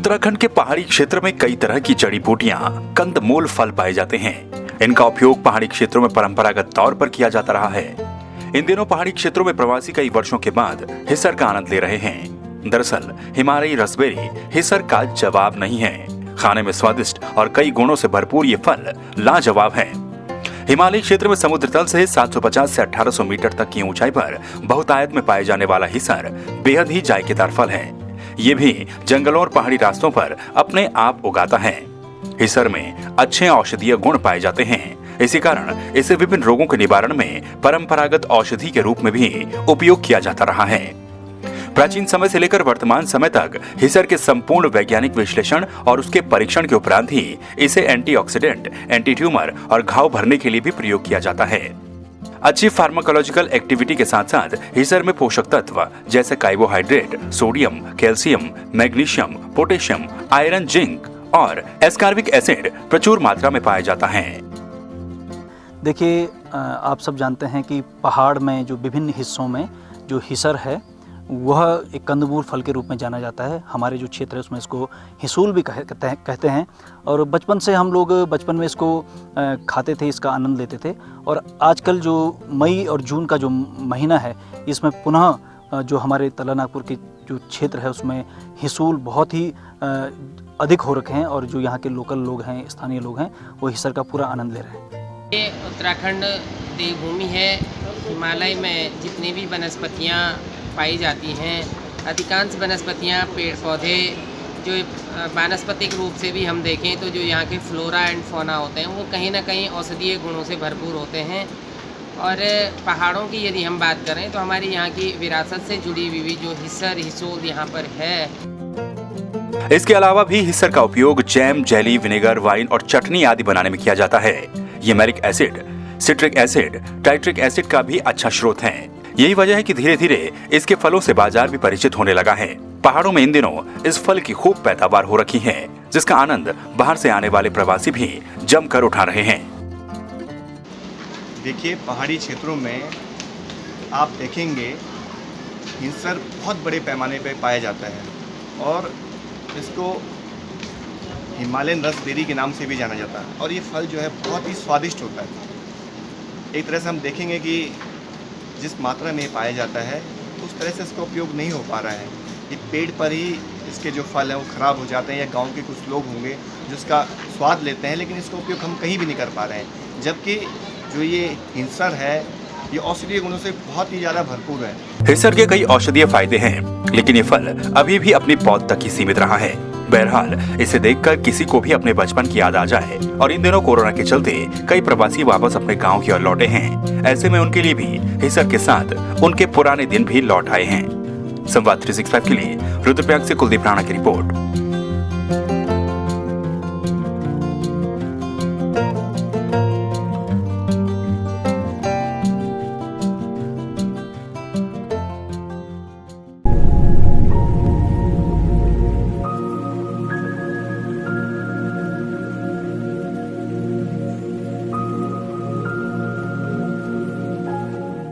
उत्तराखंड के पहाड़ी क्षेत्र में कई तरह की जड़ी बूटियां, कंदमूल, फल पाए जाते हैं। इनका उपयोग पहाड़ी क्षेत्रों में परंपरागत तौर पर किया जाता रहा है। इन दिनों पहाड़ी क्षेत्रों में प्रवासी कई वर्षों के बाद हिसर का आनंद ले रहे हैं। दरअसल हिमालयी रसबेरी हिसर का जवाब नहीं है। खाने में स्वादिष्ट और कई गुणों से भरपूर ये फल लाजवाब है। हिमालयी क्षेत्र में समुद्र तल से 750 से 1800 मीटर तक की ऊंचाई पर बहुतायत में पाए जाने वाला हिसर बेहद ही जायकेदार फल है। ये भी जंगलों और पहाड़ी रास्तों पर अपने आप उगाता है। हिसर में अच्छे औषधीय गुण पाए जाते हैं। इसी कारण इसे विभिन्न रोगों के निवारण में परंपरागत औषधि के रूप में भी उपयोग किया जाता रहा है। प्राचीन समय से लेकर वर्तमान समय तक हिसर के संपूर्ण वैज्ञानिक विश्लेषण और उसके परीक्षण के उपरांत ही इसे एंटीऑक्सीडेंट, एंटी ट्यूमर और घाव भरने के लिए भी प्रयोग किया जाता है। अच्छी फार्माकोलॉजिकल एक्टिविटी के साथ साथ हिसर में पोषक तत्व जैसे carbohydrate, sodium, calcium, magnesium, potassium, iron, zinc और एस्कॉर्बिक एसिड प्रचुर मात्रा में पाया जाता है। देखिए, आप सब जानते हैं कि पहाड़ में जो विभिन्न हिस्सों में जो हिसर है वह एक कंदमूल फल के रूप में जाना जाता है। हमारे जो क्षेत्र है उसमें इसको हिसूल भी कहते हैं। और बचपन से हम लोग बचपन में इसको खाते थे, इसका आनंद लेते थे। और आजकल जो मई और जून का जो महीना है इसमें पुनः जो हमारे तला नागपुर के जो क्षेत्र है उसमें हिसूल बहुत ही अधिक हो रखे हैं और जो यहाँ के लोकल लोग हैं, स्थानीय लोग हैं, वो हिसर का पूरा आनंद ले रहे हैं। ये उत्तराखंड देवभूमि है। हिमालय में जितनी भी वनस्पतियाँ पाई जाती हैं, अधिकांश वनस्पतियाँ, पेड़ पौधे जो वानस्पतिक रूप से भी हम देखें तो जो यहाँ के फ्लोरा एंड फौना होते हैं वो कहीं ना कहीं औषधीय गुणों से भरपूर होते हैं। और पहाड़ों की यदि हम बात करें तो हमारी यहाँ की विरासत से जुड़ी हुई जो हिसर, हिसूल यहाँ पर है। इसके अलावा भी हिसर का उपयोग जैम, जेली, विनेगर, वाइन और चटनी आदि बनाने में किया जाता है। ये मैलिक एसिड, सिट्रिक एसिड, टाइट्रिक एसिड का भी अच्छा स्रोत है। यही वजह है कि धीरे धीरे इसके फलों से बाजार भी परिचित होने लगा है। पहाड़ों में इन दिनों इस फल की खूब पैदावार हो रखी है, जिसका आनंद बाहर से आने वाले प्रवासी भी जमकर उठा रहे हैं। देखिए, पहाड़ी क्षेत्रों में आप देखेंगे हिसर बहुत बड़े पैमाने पर पाया जाता है और इसको हिमालयन रसबेरी के नाम से भी जाना जाता है। और ये फल जो है बहुत ही स्वादिष्ट होता है। एक तरह से हम देखेंगे कि जिस मात्रा में पाया जाता है उस तरह से इसका उपयोग नहीं हो पा रहा है। ये पेड़ पर ही इसके जो फल हैं वो ख़राब हो जाते हैं, या गांव के कुछ लोग होंगे जो इसका स्वाद लेते हैं, लेकिन इसका उपयोग हम कहीं भी नहीं कर पा रहे हैं। जबकि जो ये हिसर है ये औषधीय गुणों से बहुत ही ज़्यादा भरपूर है। हिसर के कई औषधीय फायदे हैं, लेकिन ये फल अभी भी अपनी पौध तक ही सीमित रहा है। बहरहाल इसे देखकर किसी को भी अपने बचपन की याद आ जाए। और इन दिनों कोरोना के चलते कई प्रवासी वापस अपने गांव की ओर लौटे हैं। ऐसे में उनके लिए भी हिसर के साथ उनके पुराने दिन भी लौट आए हैं। संवाद 365 के लिए रुद्रप्रयाग से कुलदीप राणा की रिपोर्ट।